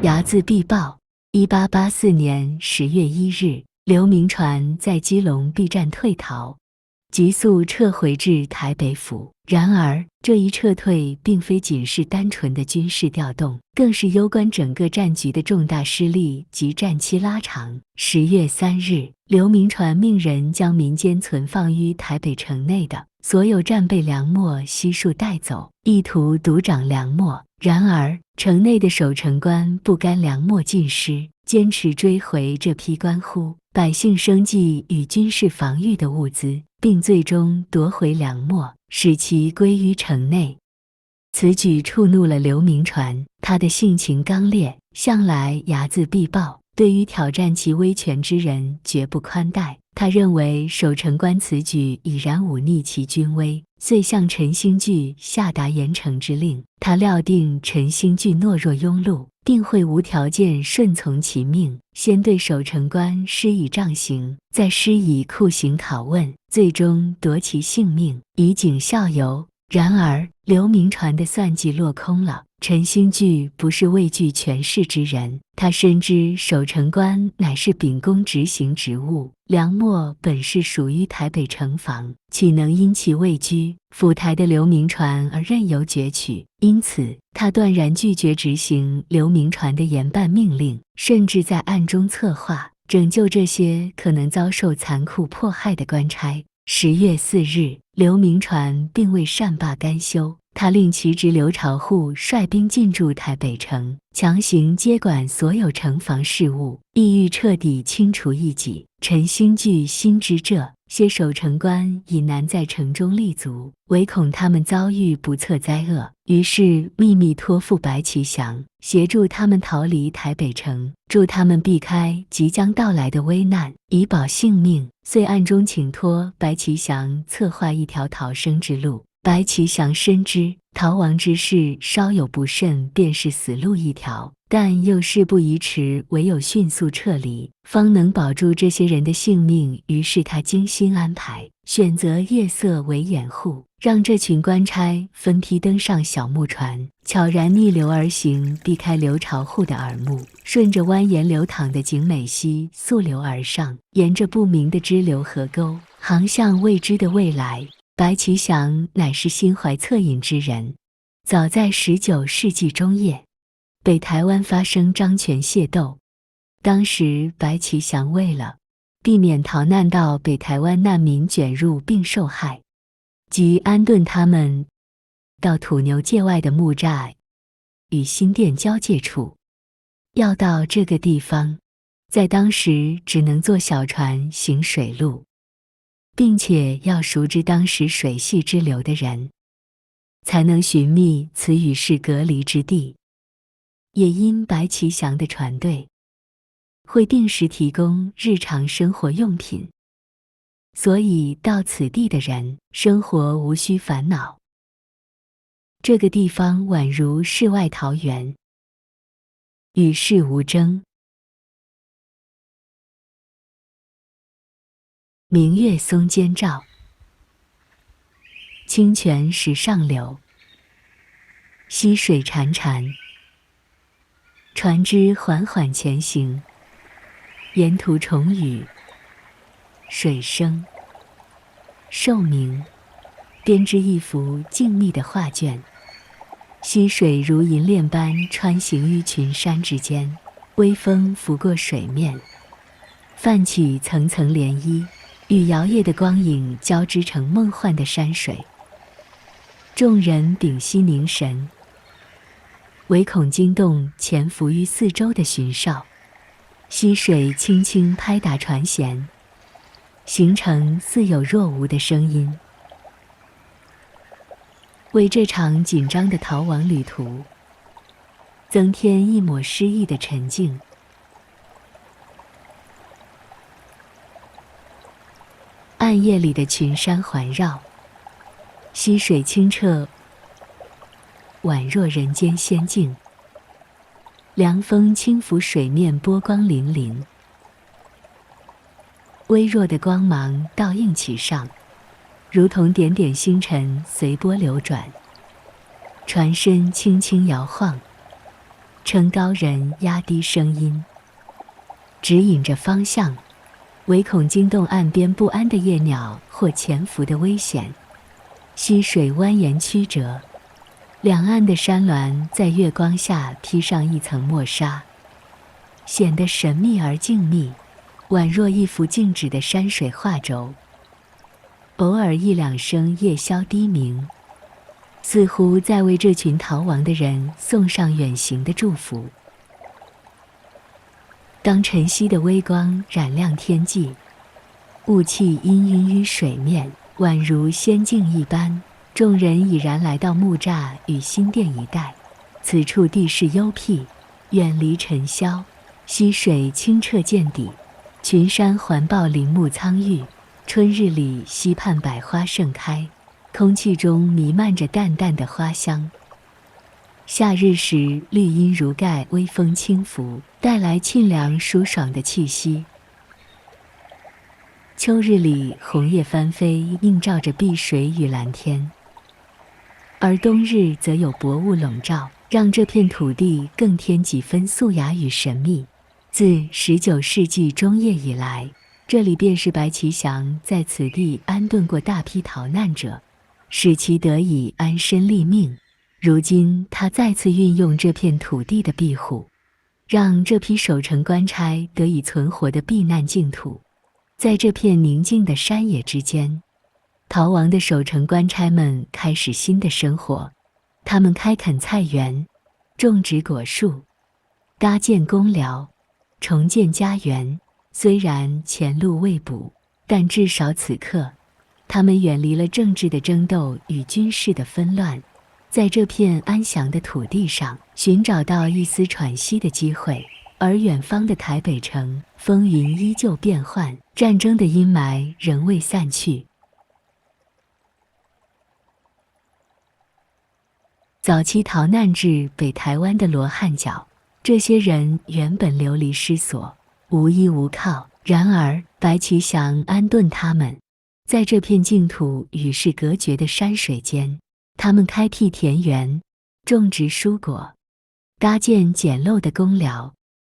睚眦必报。1884年10月1日，刘铭传在基隆避战退逃，急速撤回至台北府。然而，这一撤退并非仅是单纯的军事调动，更是攸关整个战局的重大失利及战期拉长。10月3日，刘铭传命人将民间存放于台北城内的所有战备粮秣悉数带走，意图独掌粮秣。然而，城内的守城官不甘粮秣尽失，坚持追回这批关乎百姓生计与军事防御的物资，并最终夺回粮秣，使其归于城内。此举触怒了刘铭传，他的性情刚烈，向来睚眦必报，对于挑战其威权之人绝不宽待。他认为守城官此举已然忤逆其军威，遂向陈兴聚下达严惩之令。他料定陈兴聚懦弱庸碌，定会无条件顺从其命，先对守城官施以杖刑，再施以酷刑拷问，最终夺其性命，以儆效尤。然而，刘铭传的算计落空了。陈兴聚不是畏惧权势之人，他深知守城官乃是秉公执行职务，粮秣本是属于台北城防，岂能因其畏居府台的刘铭传而任由攫取？因此，他断然拒绝执行刘铭传的严办命令，甚至在暗中策划拯救这些可能遭受残酷迫害的官差。10月4日，刘铭传并未善罢甘休，他令其侄刘朝户率兵进驻台北城，强行接管所有城防事务，意欲彻底清除异己。陈兴聚心知这些守城官已难在城中立足，唯恐他们遭遇不测灾厄，于是秘密托付白其祥，协助他们逃离台北城，助他们避开即将到来的危难，以保性命。遂暗中请托白其祥策划一条逃生之路。白其祥深知逃亡之事稍有不慎便是死路一条，但又事不宜迟，唯有迅速撤离，方能保住这些人的性命。于是他精心安排，选择夜色为掩护，让这群官差分批登上小木船，悄然逆流而行，避开刘朝户的耳目，顺着蜿蜒流淌的景美溪溯流而上，沿着不明的支流河沟，航向未知的未来。白其祥乃是心怀恻隐之人，早在19世纪中叶，北台湾发生漳泉械斗，当时白其祥为了避免逃难到北台湾难民卷入并受害，即安顿他们到土牛界外的木栅与新店交界处。要到这个地方，在当时只能坐小船行水路，并且要熟知当时水系支流的人，才能寻觅此与世隔离之地。也因白其祥的船队会定时提供日常生活用品，所以到此地的人生活无需烦恼。这个地方宛如世外桃源，与世无争。明月松间照，清泉石上流，溪水潺潺，船只缓缓前行，沿途虫语、水声、兽鸣，编织一幅静谧的画卷。溪水如银链般穿行于群山之间，微风拂过水面，泛起层层涟漪，与摇曳的光影交织成梦幻的山水。众人屏息凝神，唯恐惊动潜伏于四周的巡哨。溪水轻轻拍打船舷，形成似有若无的声音，为这场紧张的逃亡旅途增添一抹诗意的沉静。暗夜里的群山环绕，溪水清澈，宛若人间仙境。凉风轻拂水面，波光粼粼，微弱的光芒倒映其上，如同点点星辰随波流转。船身轻轻摇晃，称高人压低声音，指引着方向，唯恐惊动岸边不安的夜鸟或潜伏的危险。溪水蜿蜒曲折，两岸的山峦在月光下披上一层墨纱，显得神秘而静谧，宛若一幅静止的山水画轴。偶尔一两声夜宵低鸣，似乎在为这群逃亡的人送上远行的祝福。当晨曦的微光染亮天际，雾气氤氲于水面，宛如仙境一般。众人已然来到木栅与新店一带，此处地势幽僻，远离尘嚣，溪水清澈见底，群山环抱，林木苍郁。春日里溪畔百花盛开，空气中弥漫着淡淡的花香。夏日时绿荫如盖，微风轻拂，带来沁凉舒爽的气息。秋日里红叶翻飞，映照着碧水与蓝天，而冬日则有薄雾笼罩，让这片土地更添几分素雅与神秘。自19世纪中叶以来，这里便是白其祥在此地安顿过大批逃难者，使其得以安身立命。如今他再次运用这片土地的庇护，让这批守城官差得以存活的避难净土。在这片宁静的山野之间，逃亡的守城官差们开始新的生活。他们开垦菜园，种植果树，搭建公寮，重建家园。虽然前路未卜，但至少此刻，他们远离了政治的争斗与军事的纷乱，在这片安详的土地上寻找到一丝喘息的机会。而远方的台北城，风云依旧变幻，战争的阴霾仍未散去。早期逃难至北台湾的罗汉角，这些人原本流离失所，无依无靠。然而白其祥安顿他们，在这片净土与世隔绝的山水间，他们开辟田园，种植蔬果，搭建简陋的公寮，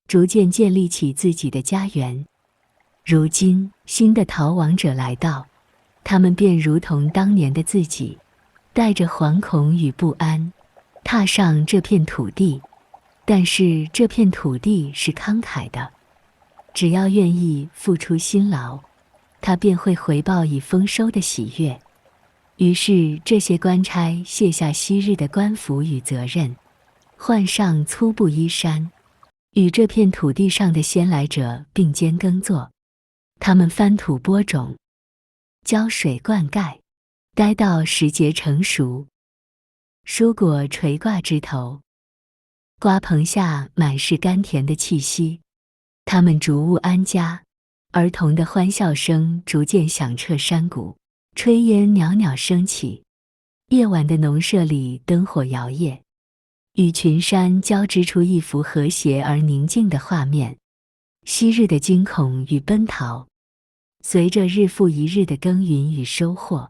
逐渐建立起自己的家园。如今新的逃亡者来到，他们便如同当年的自己，带着惶恐与不安，踏上这片土地。但是这片土地是慷慨的，只要愿意付出辛劳，他便会回报以丰收的喜悦。于是这些官差卸下昔日的官服与责任，换上粗布衣衫，与这片土地上的先来者并肩耕作。他们翻土播种，浇水灌溉，待到时节成熟，蔬果垂挂枝头，瓜棚下满是甘甜的气息。他们逐物安家，儿童的欢笑声逐渐响彻山谷，炊烟袅袅升起。夜晚的农舍里灯火摇曳，与群山交织出一幅和谐而宁静的画面。昔日的惊恐与奔逃，随着日复一日的耕耘与收获，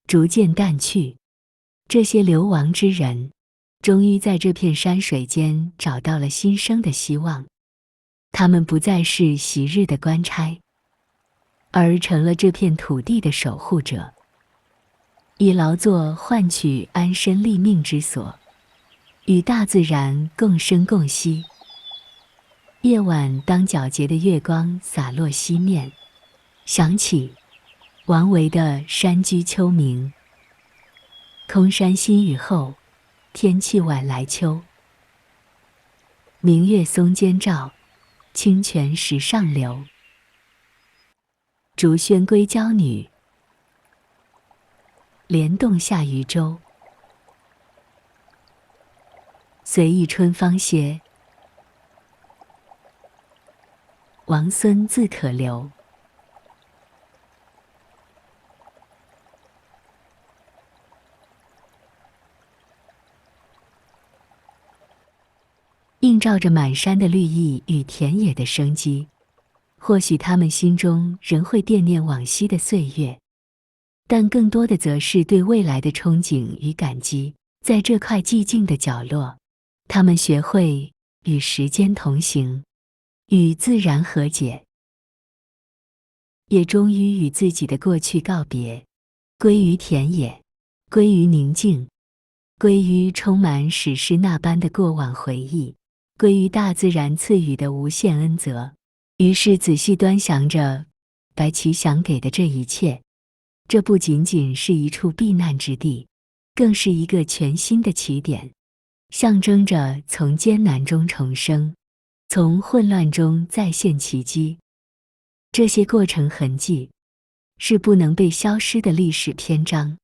逐渐淡去。这些流亡之人，终于在这片山水间找到了新生的希望。他们不再是昔日的官差，而成了这片土地的守护者，以劳作换取安身立命之所，与大自然共生共息。夜晚，当皎洁的月光洒落西面，响起王维的《山居秋暝》。空山新雨后，天气晚来秋。明月松间照，清泉石上流。竹喧归娇女，莲动下渔舟。随意春芳歇，王孙自可留。映照着满山的绿意与田野的生机，或许他们心中仍会惦念往昔的岁月，但更多的则是对未来的憧憬与感激。在这块寂静的角落，他们学会与时间同行，与自然和解，也终于与自己的过去告别，归于田野，归于宁静，归于充满史诗那般的过往回忆，归于大自然赐予的无限恩泽。于是仔细端详着白起想给的这一切，这不仅仅是一处避难之地，更是一个全新的起点，象征着从艰难中重生，从混乱中再现奇迹。这些过程痕迹是不能被消失的历史篇章。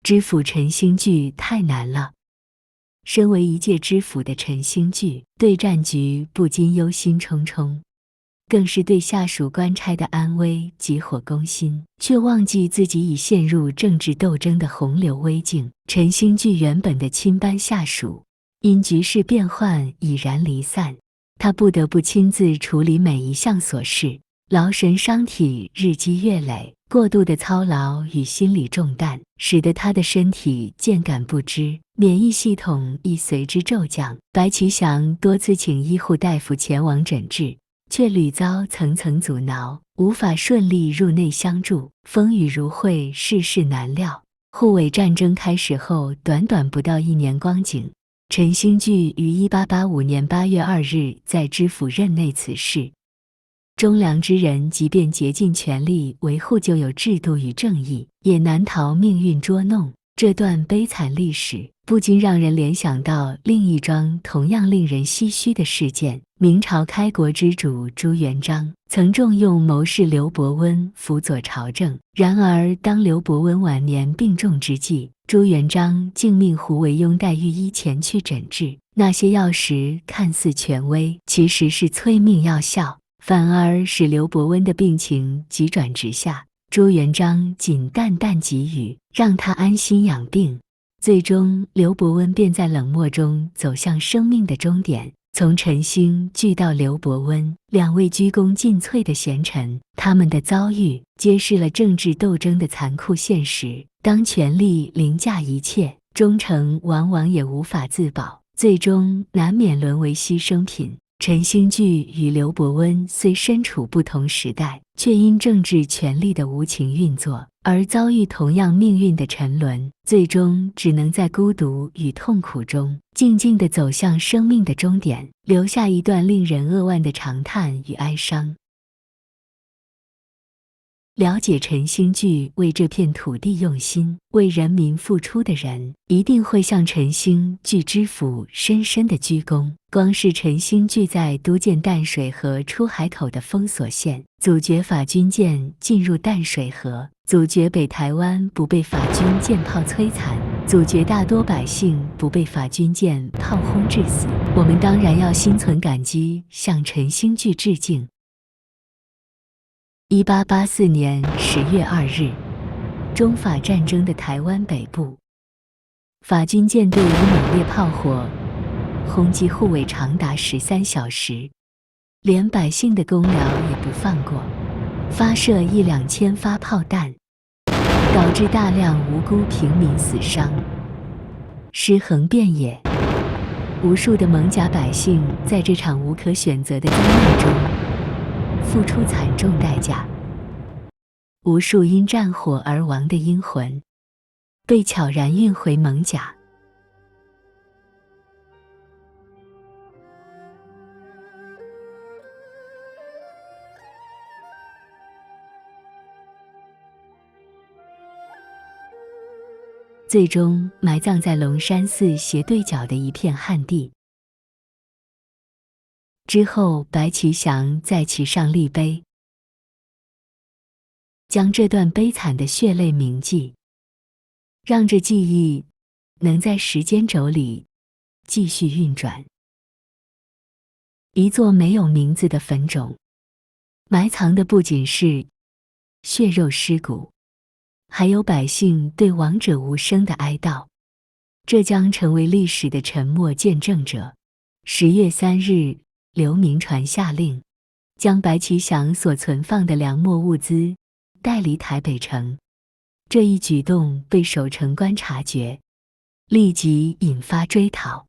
知府陈兴聚太难了。身为一介知府的陈兴聚，对战局不禁忧心忡忡，更是对下属官差的安危急火攻心，却忘记自己已陷入政治斗争的洪流危境。陈兴聚原本的亲班下属，因局势变幻已然离散，他不得不亲自处理每一项琐事，劳神伤体，日积月累。过度的操劳与心理重担，使得他的身体渐感不支，免疫系统亦随之骤降。白其祥多次请医护大夫前往诊治，却屡遭层层阻挠，无法顺利入内相助。风雨如晦，世事难料。护卫战争开始后，短短不到1年光景，陈兴聚于1885年8月2日在知府任内辞世。忠良之人即便竭尽全力维护旧有制度与正义，也难逃命运捉弄。这段悲惨历史不禁让人联想到另一桩同样令人唏嘘的事件。明朝开国之主朱元璋曾重用谋士刘伯温辅佐朝政，然而当刘伯温晚年病重之际，朱元璋竟命胡惟庸带御医前去诊治。那些药石看似权威，其实是催命药效，反而使刘伯温的病情急转直下。朱元璋仅淡淡给予，让他安心养病。最终，刘伯温便在冷漠中走向生命的终点。从陈兴聚到刘伯温，两位鞠躬尽瘁的贤臣，他们的遭遇揭示了政治斗争的残酷现实。当权力凌驾一切，忠诚往往也无法自保，最终难免沦为牺牲品。陈兴聚与刘伯温虽身处不同时代，却因政治权力的无情运作而遭遇同样命运的沉沦，最终只能在孤独与痛苦中静静地走向生命的终点，留下一段令人扼腕的长叹与哀伤。了解陈兴聚为这片土地用心，为人民付出的人，一定会向陈兴聚知府深深的鞠躬。光是陈兴聚在督建淡水河出海口的封锁线，阻绝法军舰进入淡水河，阻绝北台湾不被法军舰炮摧残，阻绝大多百姓不被法军舰炮轰致死。我们当然要心存感激，向陈兴聚致敬。1884年10月2日，中法战争的台湾北部，法军舰队以猛烈炮火轰击护卫长达13小时，连百姓的公寮也不放过，发射1-2千发炮弹，导致大量无辜平民死伤，尸横遍野。无数的艋舺百姓在这场无可选择的灾难中付出惨重代价，无数因战火而亡的英魂被悄然运回艋舺。最终埋葬在龙山寺斜对角的一片旱地。之后，白其祥在其上立碑，将这段悲惨的血泪铭记，让这记忆能在时间轴里继续运转。一座没有名字的坟冢，埋藏的不仅是血肉尸骨，还有百姓对亡者无声的哀悼，这将成为历史的沉默见证者。10月3日，刘铭传下令，将白其祥所存放的粮秣物资带离台北城。这一举动被守城官察觉，立即引发追讨。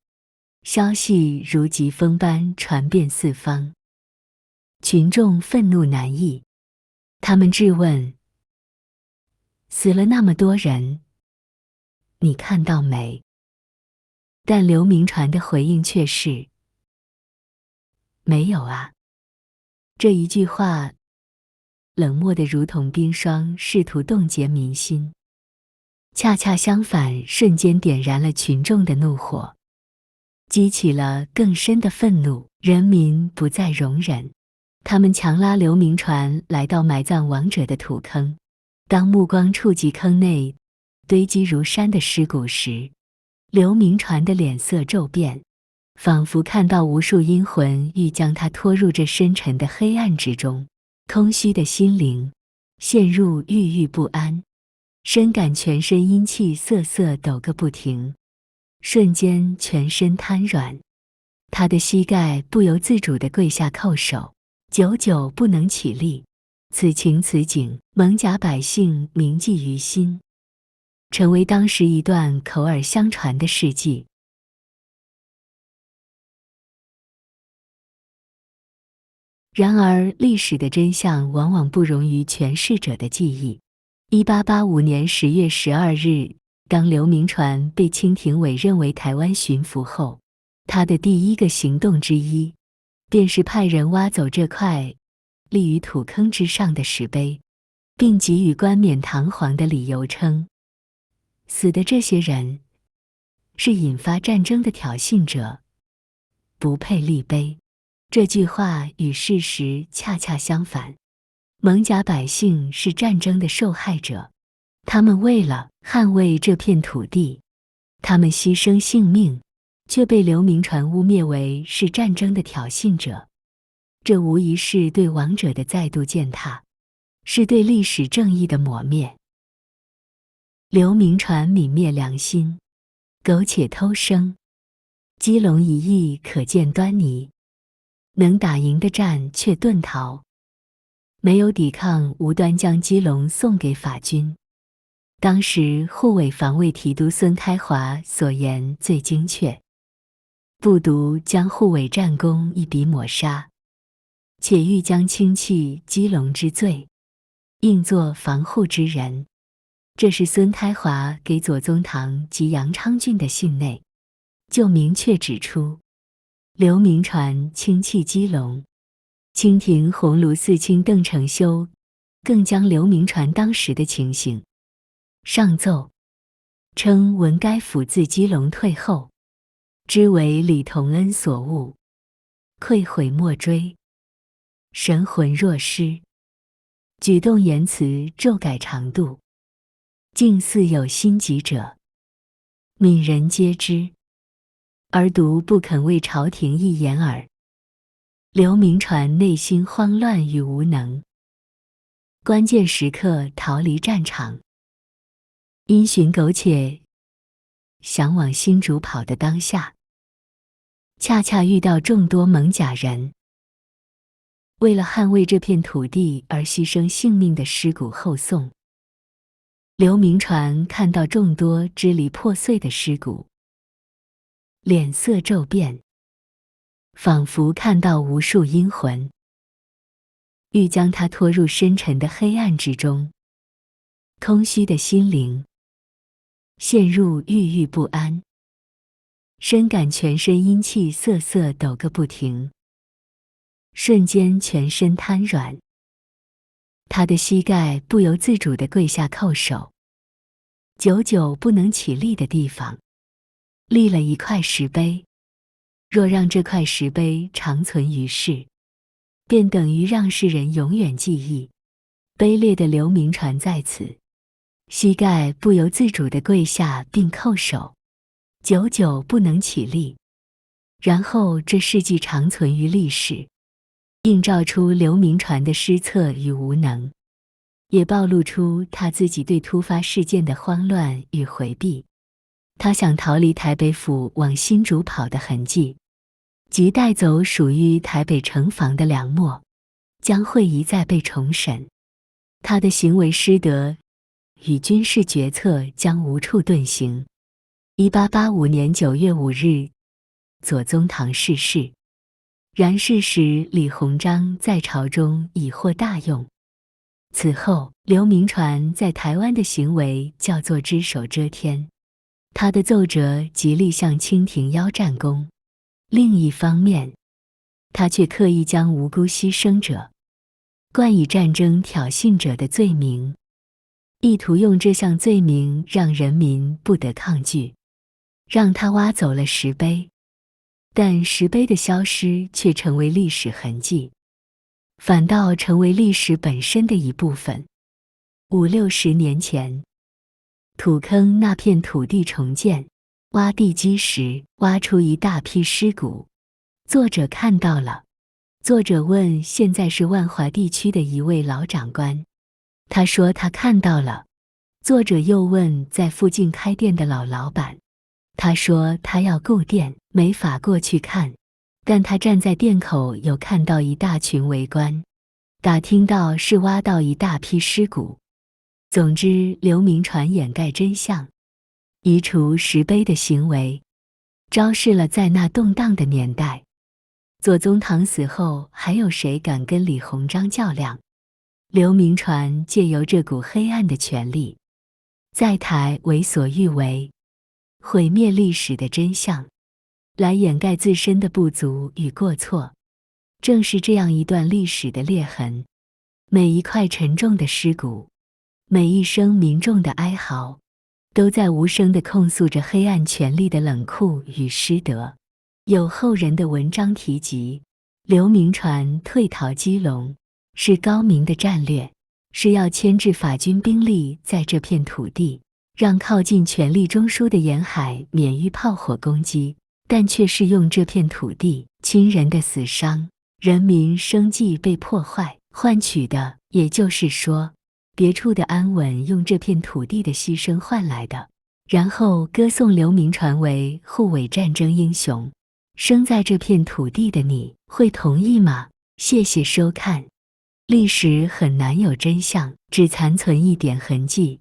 消息如疾风般传遍四方，群众愤怒难抑。他们质问：死了那么多人，你看到没？但刘铭传的回应却是：没有啊。这一句话冷漠得如同冰霜，试图冻结民心。恰恰相反，瞬间点燃了群众的怒火，激起了更深的愤怒。人民不再容忍，他们强拉刘铭传来到埋葬亡者的土坑。当目光触及坑内堆积如山的尸骨时，刘铭传的脸色骤变，仿佛看到无数阴魂欲将他拖入这深沉的黑暗之中。空虚的心灵陷入郁郁不安，深感全身阴气瑟瑟抖个不停，瞬间全身瘫软。他的膝盖不由自主地跪下叩首，久久不能起立。此情此景，蒙甲百姓铭记于心，成为当时一段口耳相传的事迹。然而，历史的真相往往不容于诠释者的记忆。1885年10月12日，当刘铭传被清廷委任为台湾巡抚后，他的第一个行动之一，便是派人挖走这块立于土坑之上的石碑，并给予冠冕堂皇的理由称，死的这些人是引发战争的挑衅者，不配立碑。这句话与事实恰恰相反。蒙甲百姓是战争的受害者，他们为了捍卫这片土地，他们牺牲性命，却被刘铭传污蔑为是战争的挑衅者。这无疑是对亡者的再度践踏，是对历史正义的抹灭。刘铭传泯灭良心，苟且偷生，基隆一役可见端倪。能打赢的战却遁逃，没有抵抗，无端将基隆送给法军。当时护卫防卫提督孙开华所言最精确，不独将护卫战功一笔抹杀，且欲将轻弃基隆之罪，应作防护之人。这是孙开华给左宗棠及杨昌俊的信内，就明确指出刘铭传轻弃基隆。清廷鸿胪寺卿邓承修更将刘铭传当时的情形上奏，称闻该府自基隆退后，知为李同恩所误，愧悔莫追，神魂若失，举动言辞骤改长度，竟似有心急者，闽人皆知，而独不肯为朝廷一言耳。刘铭传内心慌乱与无能，关键时刻逃离战场，因循苟且想往新竹跑的当下，恰恰遇到众多蒙甲人为了捍卫这片土地而牺牲性命的尸骨后送。刘铭传看到众多支离破碎的尸骨，脸色骤变，仿佛看到无数阴魂，欲将他拖入深沉的黑暗之中。空虚的心灵陷入郁郁不安，深感全身阴气瑟瑟抖个不停，瞬间全身瘫软。他的膝盖不由自主地跪下叩首，久久不能起立的地方，立了一块石碑。若让这块石碑长存于世，便等于让世人永远记忆卑劣的刘铭传在此，膝盖不由自主地跪下并叩首，久久不能起立。然后这事迹长存于历史，映照出刘铭传的失策与无能，也暴露出他自己对突发事件的慌乱与回避。他想逃离台北府往新竹跑的痕迹，即带走属于台北城防的粮秣，将会一再被重审。他的行为失德与军事决策将无处遁形。1885年9月5日，左宗棠逝世。然是时李鸿章在朝中已获大用。此后，刘铭传在台湾的行为叫做只手遮天，他的奏折极力向清廷邀战功。另一方面，他却刻意将无辜牺牲者冠以战争挑衅者的罪名，意图用这项罪名让人民不得抗拒，让他挖走了石碑。但石碑的消失却成为历史痕迹，反倒成为历史本身的一部分。50-60年前，土坑那片土地重建，挖地基时挖出一大批尸骨，作者看到了。作者问现在是万华地区的一位老长官，他说他看到了。作者又问在附近开店的老板，他说他要顾店，没法过去看，但他站在店口有看到一大群围观，打听到是挖到一大批尸骨。总之，刘铭传掩盖真相，移除石碑的行为，昭示了在那动荡的年代，左宗棠死后，还有谁敢跟李鸿章较量？刘铭传借由这股黑暗的权力，在台为所欲为，毁灭历史的真相，来掩盖自身的不足与过错。正是这样一段历史的裂痕，每一块沉重的尸骨，每一声民众的哀嚎，都在无声地控诉着黑暗权力的冷酷与失德。有后人的文章提及，刘铭传退逃基隆是高明的战略，是要牵制法军兵力在这片土地，让靠近权力中枢的沿海免于炮火攻击，但却是用这片土地亲人的死伤、人民生计被破坏换取的，也就是说，别处的安稳用这片土地的牺牲换来的。然后歌颂刘铭传为护卫战争英雄。生在这片土地的你会同意吗？谢谢收看。历史很难有真相，只残存一点痕迹。